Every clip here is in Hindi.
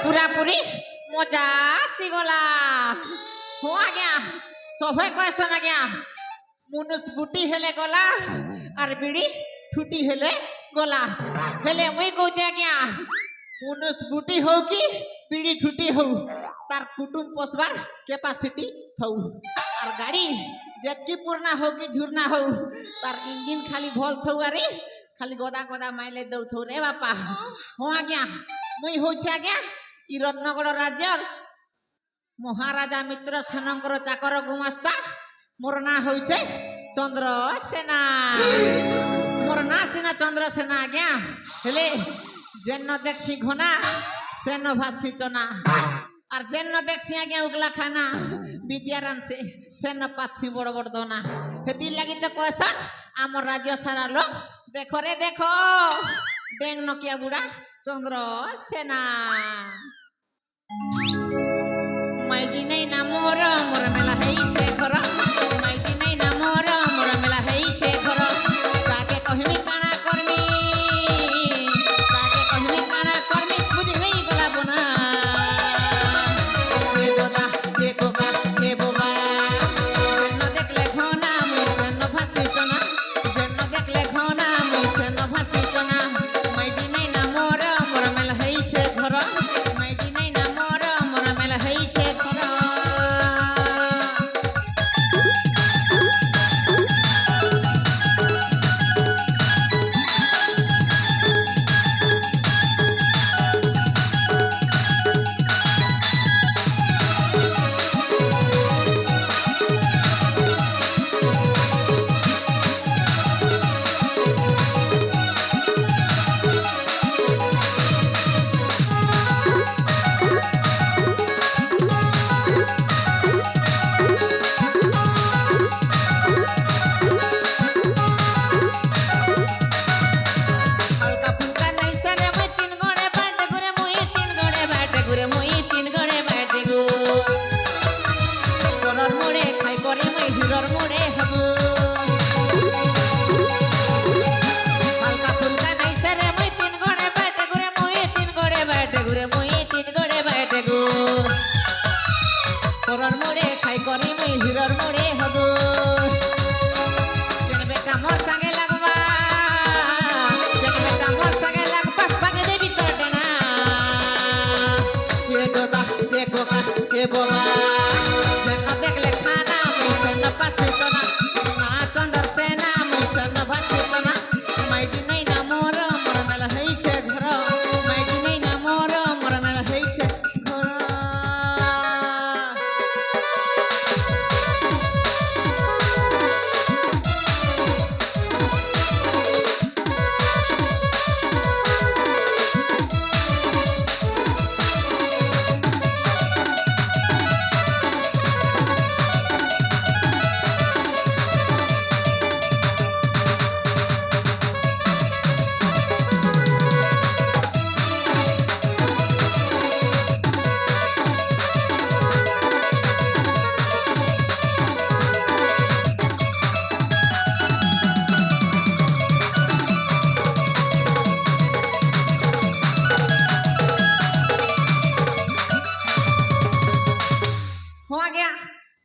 पूरा पूरी मजा आसीगला हो आज्ञा सभे कहसन आज्ञा मुनुष बुटी हेले गला और बिड़ी ठुटी हेले गला हेले मुई कहूचे आज्ञा मुनुष बुटी हो कि बिड़ी ठुटी हो तार कुटुम पोसबार कैपेसिटी थौ और गाड़ी जतकी पूर्णा हो कि झुरना हो तार इंजिन खाली भल थौ अरे खाली गोदा गोदा माइले दौ थौ रे बापा हो आज्ञा मुई होछे आज्ञा ई रत्नगढ़ राज्य महाराजा मित्र सेनकर चाकर गुमास्ता मोर ना होछे चंद्रसेना मोर ना सेना चंद्रसेना आज्ञा हेले जेन देखसी घना सेन भासी चना और जेन देखसी आज्ञा उगला खाना विद्याराम से सेन पाछी बड़ बड़ दोना हेती लगी तो कहसा आमर राज्य सारा लोग देखो रे देखो डेंग नकिया बुढ़ा चंद्रसेना माइजी नहीं ना मोर मोर मेला है छे घर माइजी नहीं ना मोर मोर मेला है छे घर काके कहमी काना करमी काके कहमी काना करमी बुझ नहीं गला बना ए दोदा ए कोका ए बोबा जेन देखले घना मुई सेन भासी चना जेन देखले घना मुई सेन भासी चना माइजी नहीं ना मोर मोर मेला है छे घर माइजी नहीं ना मोर मोर मेला है छे घर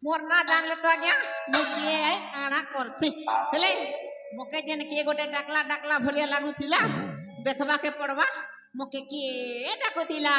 मोर ना जान ले तो आज्ञा मुके आना करसी हेले मोके जन के गोटे डाकला डाकला भलिया लागुथिला देखबा के पड़बा मोके के डाकुथिला